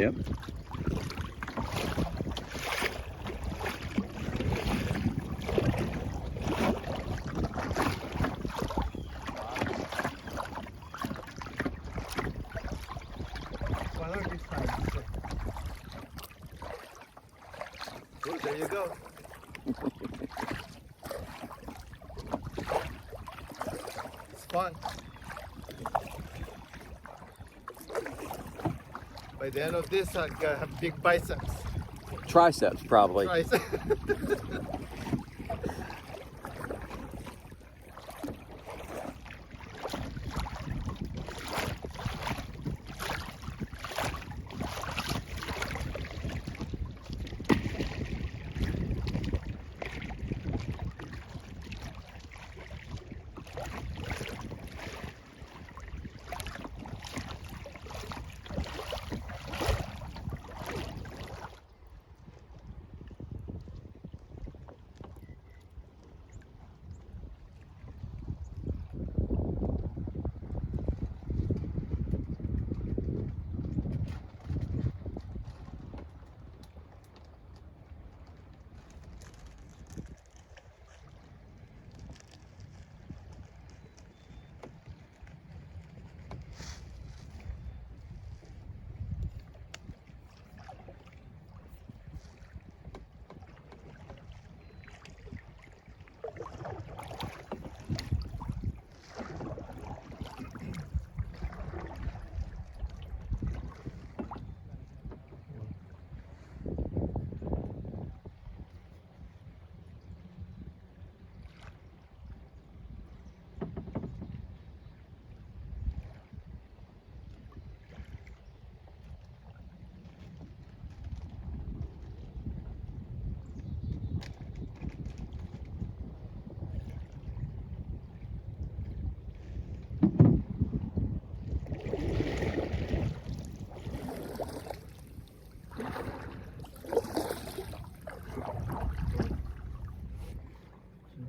Yep. Why not this side? Well, there you go. It's fun. By the end of this, I'm gonna have big biceps. Triceps, probably. Triceps.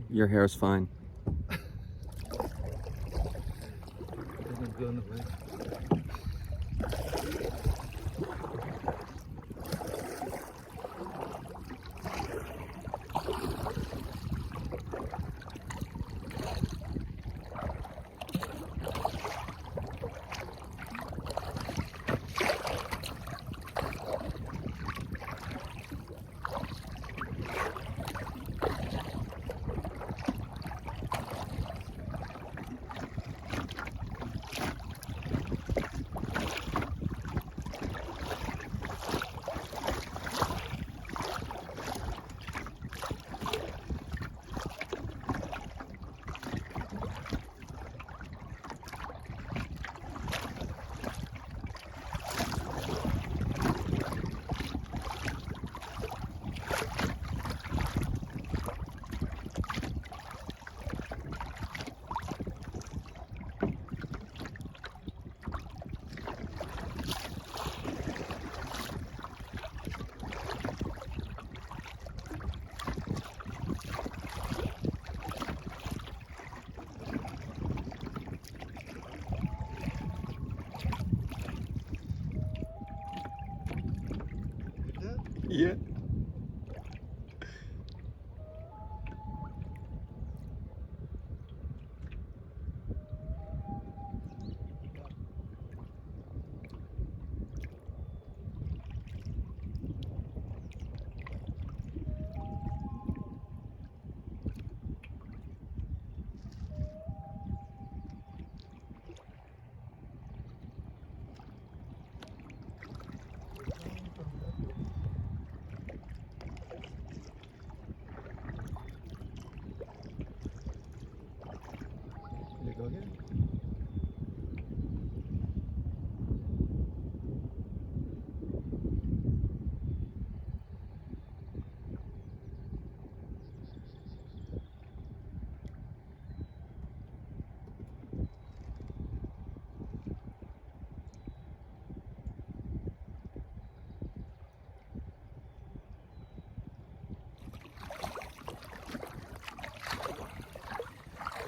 Your hair's fine. Doesn't go nowhere. Yeah. You go again.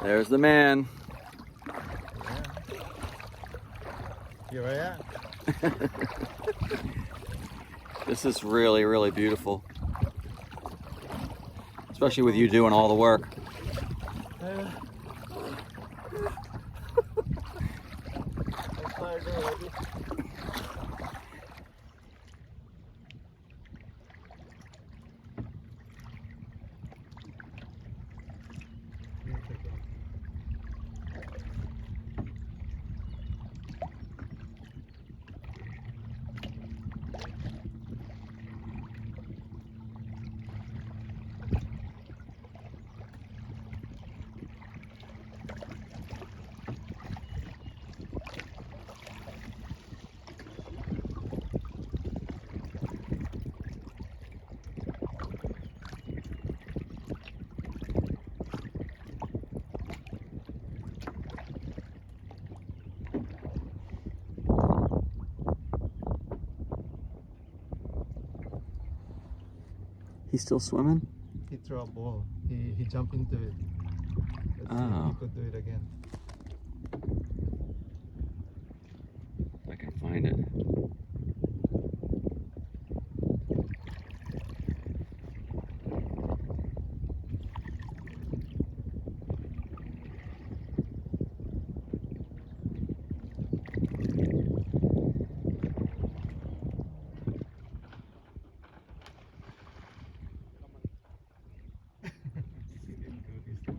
There's the man. Yeah. Here I am. This is really, really beautiful. Especially with you doing all the work. I'm tired already. He's still swimming? He threw a ball. He jumped into it. Let's see if Oh. he could do it again. If I can find it. He didn't do this.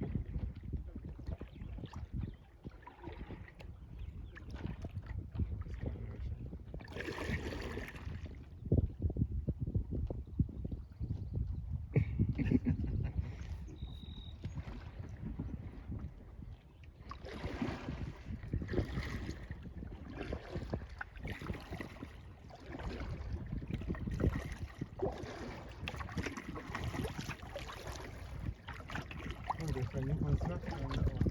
Oh, there's a new construction on that one.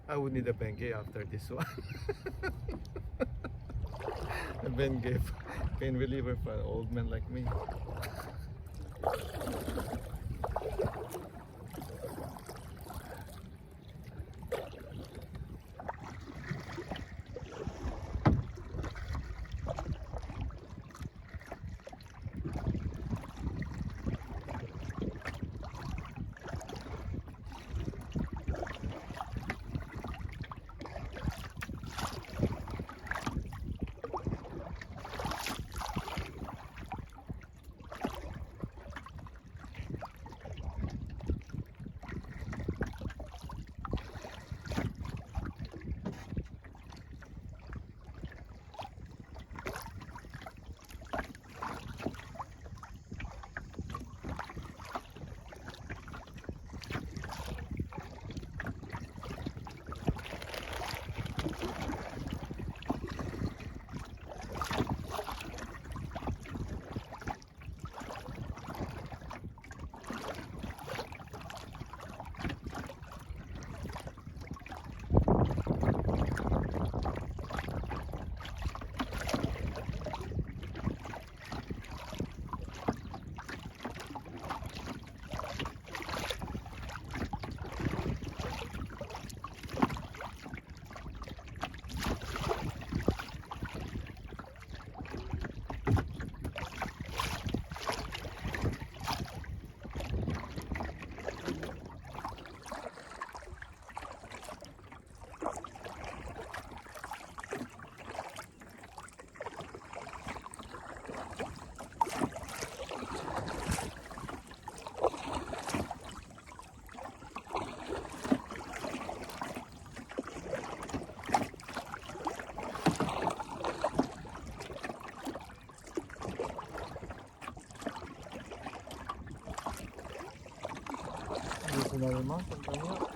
I would need a Bengay after this one. A Bengay pain reliever for an old man like me. Una vez más, compañero.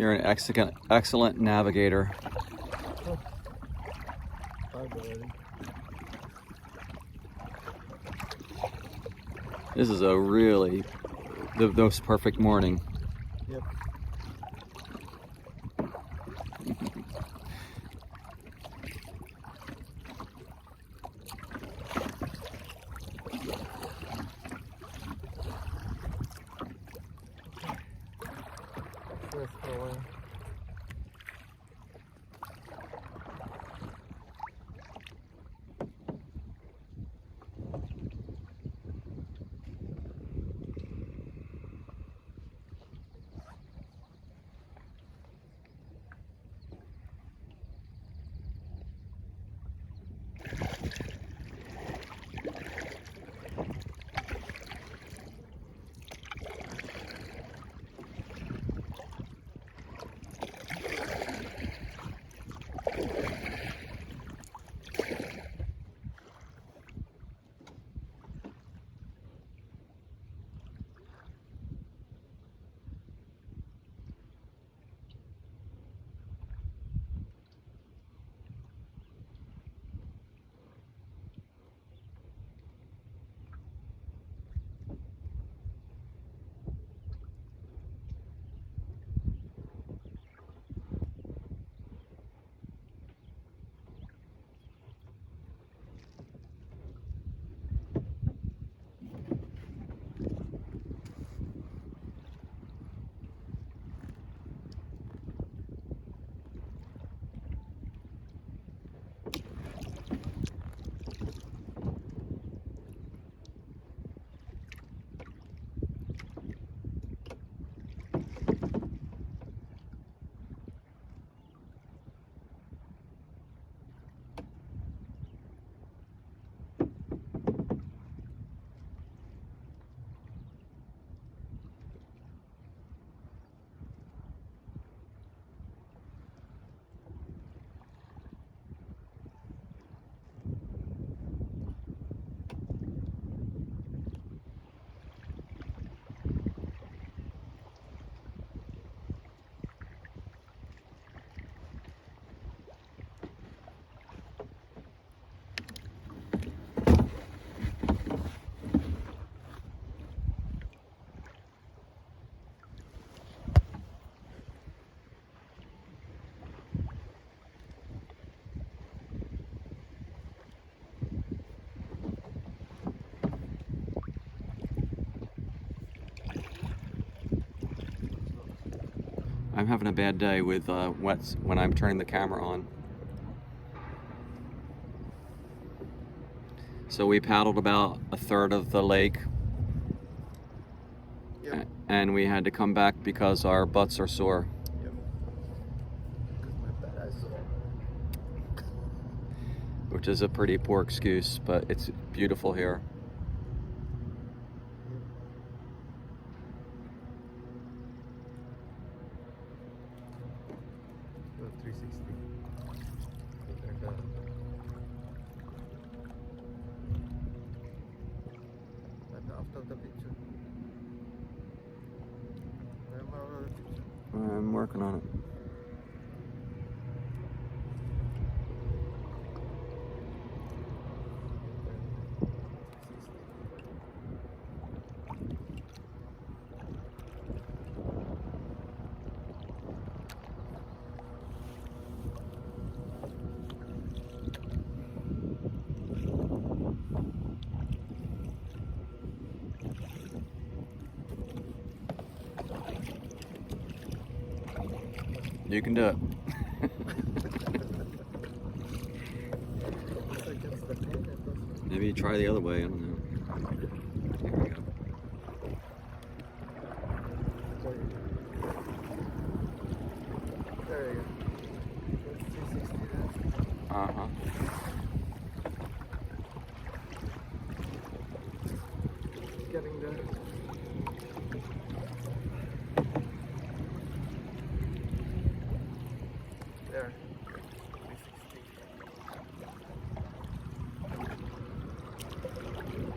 You're an excellent navigator. Hard already. This is a really the most perfect morning. Yep. Rest for a while. I'm having a bad day with wets when I'm turning the camera on. So we paddled about a third of the lake. Yep. And we had to come back because our butts are sore. Yep. Because my butt is sore. Which is a pretty poor excuse, but it's beautiful here. Go 360. And but after the picture. Remember the picture? I'm working on it. You can do it. Maybe try the other way, I don't know. Here we go. There you go. That's 360. Uh-huh. Getting there. There. 360.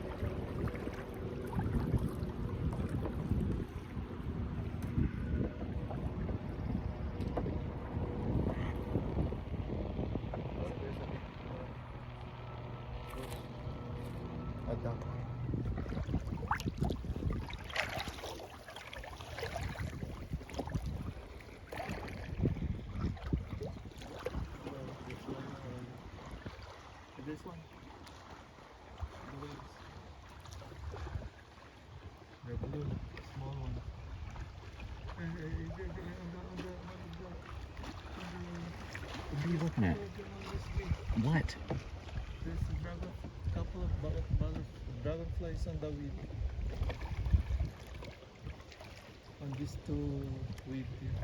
Doon, small one. What are you looking at? What? There's a couple of dragonflies on the weed. On these two weed here.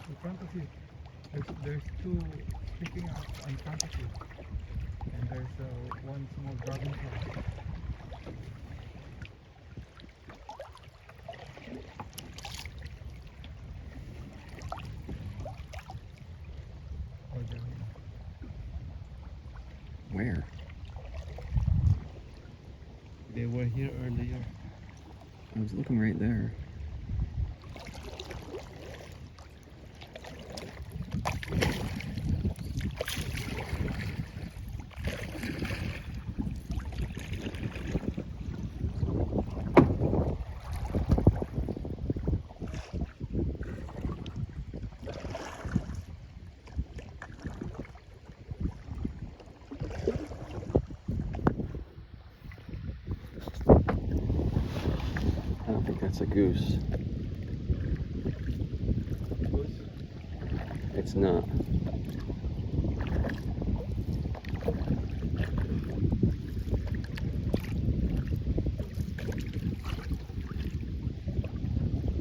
In front of you. There's two sticking out in front of you. And there's one small dragonfly. Oh, down here. Where? They were here earlier. I was looking right there. I don't think that's a goose. It's not.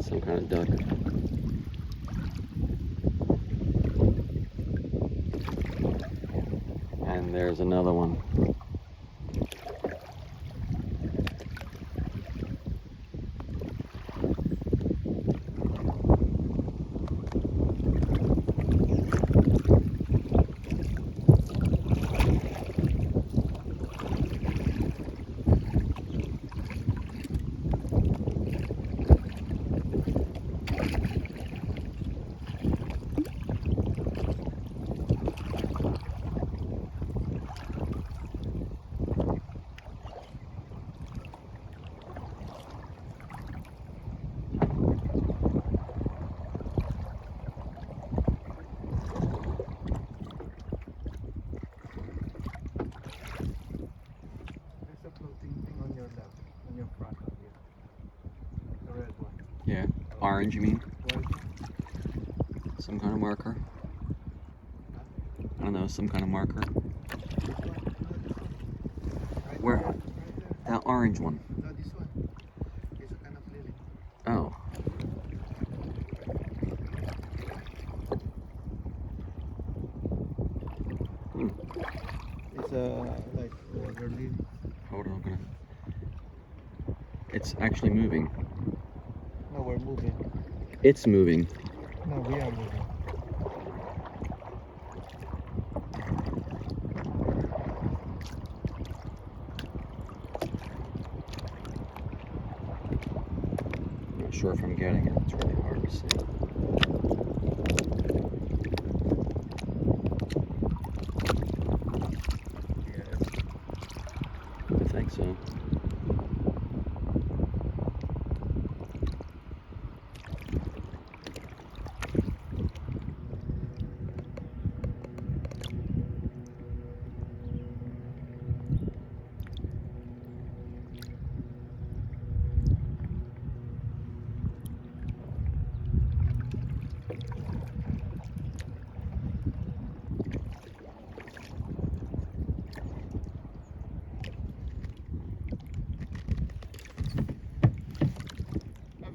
Some kind of duck. And there's another one. There's a floating thing on your left, on your front of you. The red one. Yeah. Orange, you mean? Where is it? Some kind of marker? I don't know, some kind of marker. This one? No, this one. Right Where? there, right there. That orange one. No, this one. It's a kind of lily. Oh. Hmm. It's like water lily. Hold on, I'm gonna. It's actually moving. No, we're moving. It's moving. No, we are moving. I'm not sure if I'm getting it. It's really hard to see. Yes. I think so.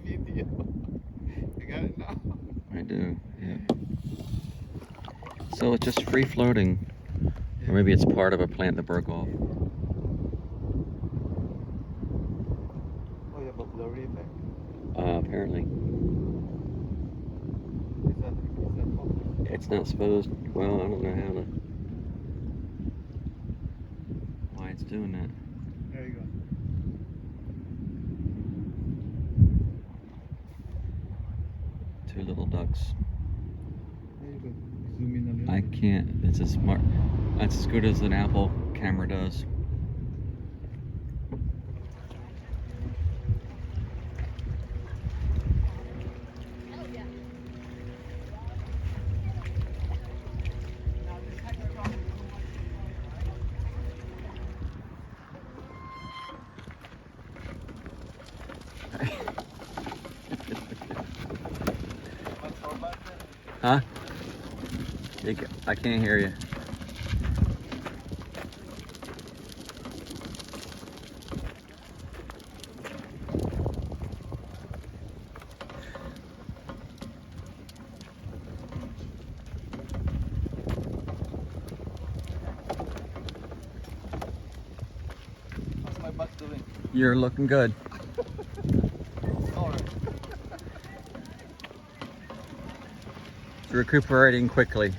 A video. You got it now? I do, yeah. So it's just free floating. Or maybe it's part of a plant that broke off. Oh, yeah, but blurry effect. Apparently. Is that focus? It's not supposed. Well, I don't know how to. Why it's doing that. There you go. Two little ducks. There you go. Zoom in a little. I bit. can't. It's as smart. That's as good as an Apple camera does. Huh? I can't hear you. How's my butt doing? You're looking good. Alright. Recuperating quickly.